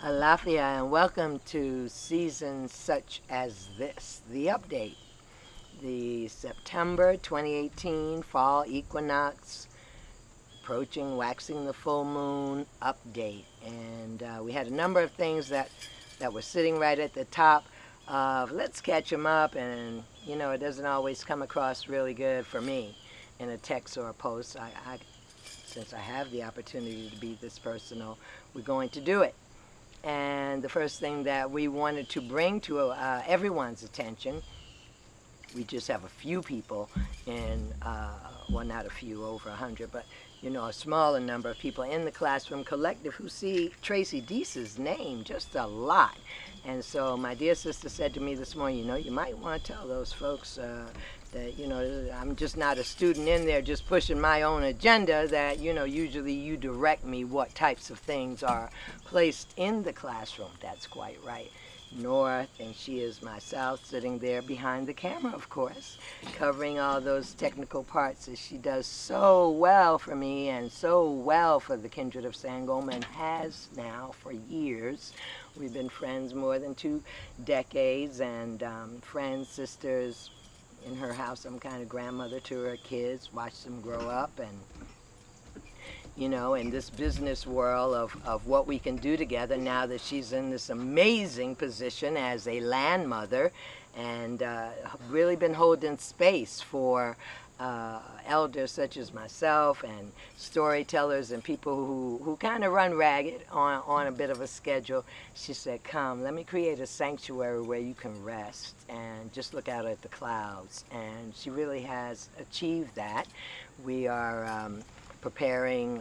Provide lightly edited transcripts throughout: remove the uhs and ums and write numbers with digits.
Alafia, and welcome to season such as this, the update, the September 2018 fall equinox approaching, waxing the full moon update. And we had a number of things that were sitting right at the top of let's catch them up, and it doesn't always come across really good for me in a text or a post. Since I have the opportunity to be this personal, we're going to do it. And the first thing that we wanted to bring to everyone's attention, we just have a few people in, well, not a few, over 100, but, a smaller number of people in the Classroom Collective who see Tracy Deese's name just a lot. And so my dear sister said to me this morning, you might want to tell those folks that, I'm just not a student in there just pushing my own agenda, that, usually you direct me what types of things are placed in the classroom. That's quite right. Nora thinks she is myself, sitting there behind the camera, of course, covering all those technical parts as she does so well for me and so well for the Kindred of Sangoma, and has now for years. We've been friends more than 2 decades, and friends, sisters. In her house, I'm kind of grandmother to her kids, watch them grow up, and in this business world of what we can do together now that she's in this amazing position as a landmother, and really been holding space for elders such as myself and storytellers and people who kind of run ragged on a bit of a schedule. She said, come, let me create a sanctuary where you can rest and just look out at the clouds. And she really has achieved that. We are preparing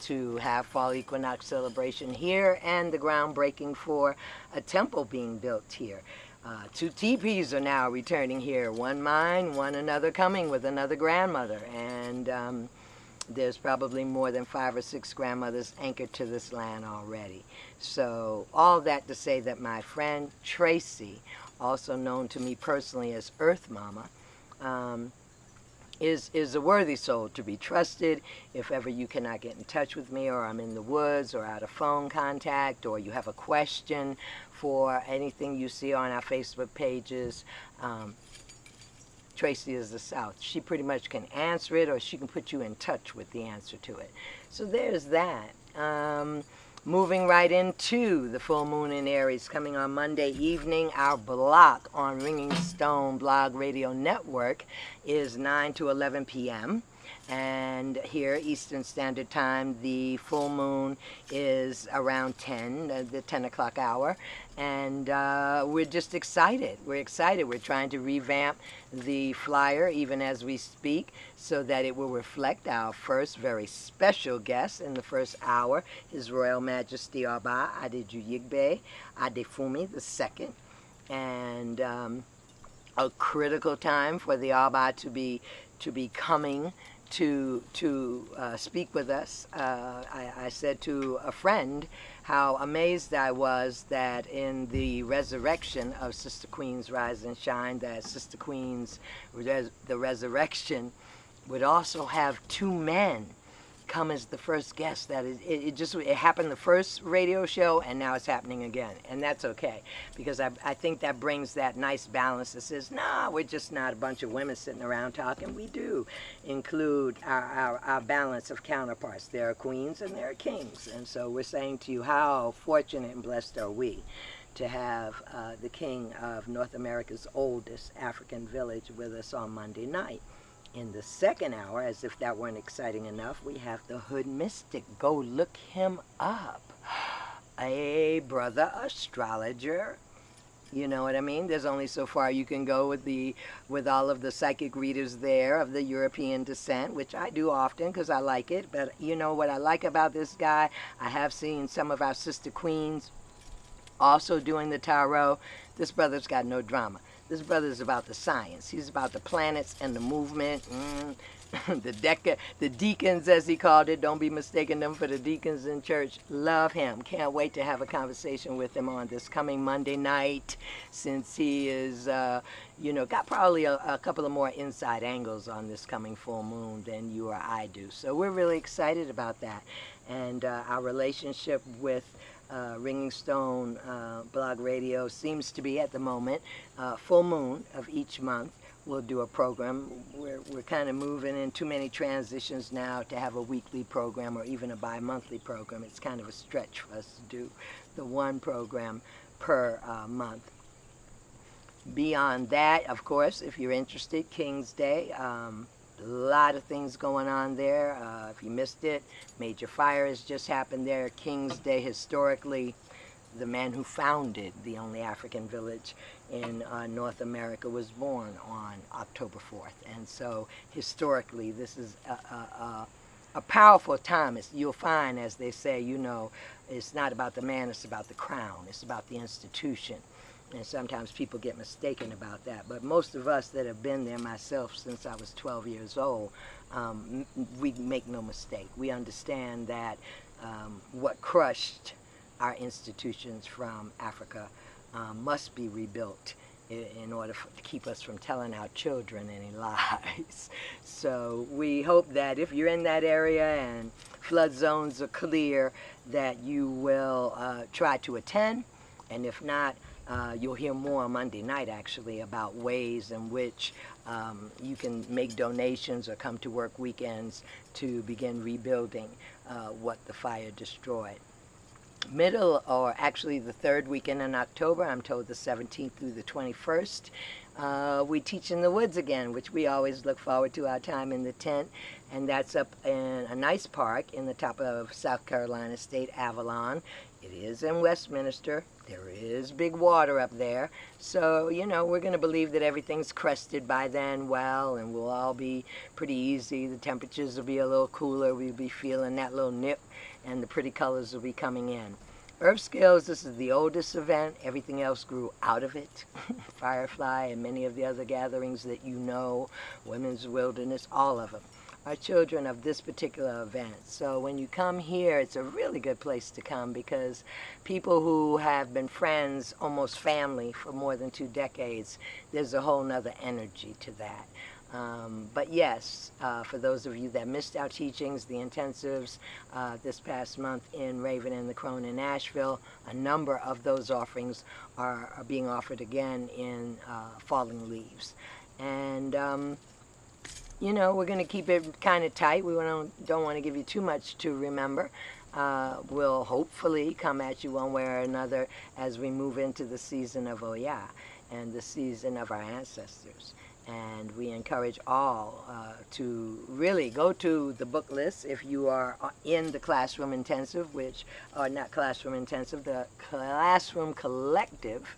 to have fall equinox celebration here, and the groundbreaking for a temple being built here. 2 teepees are now returning here, one mine, one another coming with another grandmother, and there's probably more than 5 or 6 grandmothers anchored to this land already. So all that to say that my friend Tracy, also known to me personally as Earth Mama, is a worthy soul to be trusted. If ever you cannot get in touch with me, or I'm in the woods or out of phone contact, or you have a question for anything you see on our Facebook pages, Tracy is the South. She pretty much can answer it, or she can put you in touch with the answer to it. So there's that. Moving right into the full moon in Aries coming on Monday evening. Our block on Ringing Stone Blog Radio Network is 9 to 11 p.m. And here, Eastern Standard Time, the full moon is around 10, the 10 o'clock hour. And we're just excited. We're excited. We're trying to revamp the flyer even as we speak, so that it will reflect our first very special guest in the first hour, His Royal Majesty Oba Adejuyigbe Adefumi II. And a critical time for the Oba to be coming to speak with us. I said to a friend how amazed I was that in the resurrection of Sister Queen's Rise and Shine, that Sister Queen's the resurrection would also have 2 men come as the first guest. That it happened the first radio show, and now it's happening again, and that's okay, because I think that brings that nice balance that says, nah, we're just not a bunch of women sitting around talking. We do include our balance of counterparts. There are queens and there are kings, and so we're saying to you, how fortunate and blessed are we to have the king of North America's oldest African village with us on Monday night. In the second hour, as if that weren't exciting enough, we have the Hood Mystic. Go look him up. A brother astrologer. You know what I mean? There's only so far you can go with all of the psychic readers there of the European descent, which I do often because I like it. But you know what I like about this guy? I have seen some of our sister queens also doing the tarot. This brother's got no drama. This brother's about the science. He's about the planets and the movement. The deacons, as he called it, don't be mistaking them for the deacons in church. Love him. Can't wait to have a conversation with him on this coming Monday night, since he is, got probably a couple of more inside angles on this coming full moon than you or I do. So we're really excited about that. And our relationship with Ringing Stone Blog Radio seems to be at the moment full moon of each month. We'll do a program. We're kind of moving in too many transitions now to have a weekly program or even a bi-monthly program. It's kind of a stretch for us to do the one program per month. Beyond that, of course, if you're interested, King's Day. A lot of things going on there. If you missed it, major fire has just happened there. King's Day, historically, the man who founded the only African village in North America was born on October 4th. And so historically, this is a powerful time. You'll find, as they say, you know, it's not about the man, it's about the crown. It's about the institution. And sometimes people get mistaken about that. But most of us that have been there, myself since I was 12 years old, we make no mistake. We understand that what crushed our institutions from Africa must be rebuilt in order to keep us from telling our children any lies. So we hope that if you're in that area and flood zones are clear, that you will try to attend. And if not, you'll hear more on Monday night, actually, about ways in which you can make donations or come to work weekends to begin rebuilding what the fire destroyed. Middle, or actually the third weekend in October, I'm told the 17th through the 21st, we teach in the woods again, which we always look forward to, our time in the tent. And that's up in a nice park in the top of South Carolina State, Avalon. It is in Westminster. There is big water up there. So, you know, we're going to believe that everything's crested by then well, and we'll all be pretty easy. The temperatures will be a little cooler. We'll be feeling that little nip, and the pretty colors will be coming in. Earth Scales, this is the oldest event. Everything else grew out of it. Firefly and many of the other gatherings that you know, Women's Wilderness, all of them are children of this particular event. So when you come here, it's a really good place to come, because people who have been friends, almost family, for more than 2 decades, there's a whole nother energy to that. But yes, for those of you that missed our teachings, the intensives this past month in Raven and the Crone in Nashville, a number of those offerings are being offered again in Falling Leaves. And you know, we're going to keep it kind of tight. We don't want to give you too much to remember. We'll hopefully come at you one way or another as we move into the season of Oya and the season of our ancestors. And we encourage all to really go to the book list if you are in the Classroom Intensive, which, or not Classroom Intensive, the Classroom Collective.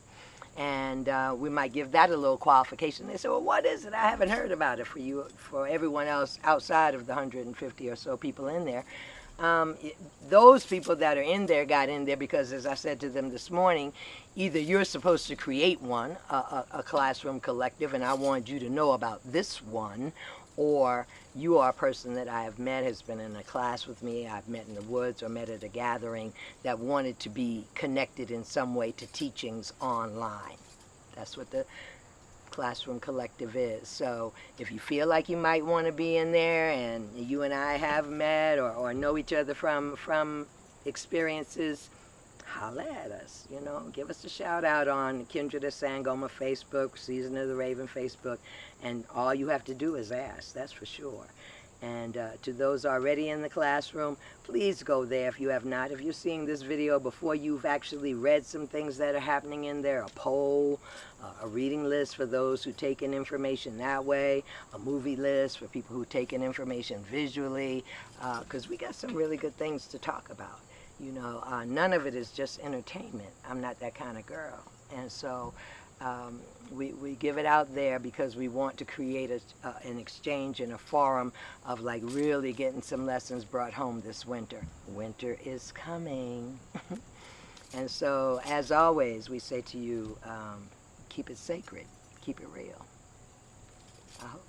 And we might give that a little qualification. They say, well, what is it? I haven't heard about it for you, for everyone else outside of the 150 or so people in there. Those people that are in there got in there because, as I said to them this morning, either you're supposed to create one, a classroom collective, and I want you to know about this one, or you are a person that I have met, has been in a class with me, I've met in the woods or met at a gathering, that wanted to be connected in some way to teachings online. That's what the Classroom Collective is. So if you feel like you might want to be in there, and you and I have met or know each other from experiences, holla at us, you know, give us a shout out on Kindred of Sangoma Facebook, Season of the Raven Facebook, and all you have to do is ask, that's for sure. And to those already in the classroom, please go there if you have not. If you're seeing this video before you've actually read some things that are happening in there, a poll, a reading list for those who take in information that way, a movie list for people who take in information visually, because we got some really good things to talk about. You know, none of it is just entertainment. I'm not that kind of girl. And so we give it out there because we want to create an exchange and a forum of like really getting some lessons brought home this winter. Winter is coming. And so, as always, we say to you, keep it sacred, keep it real. I hope.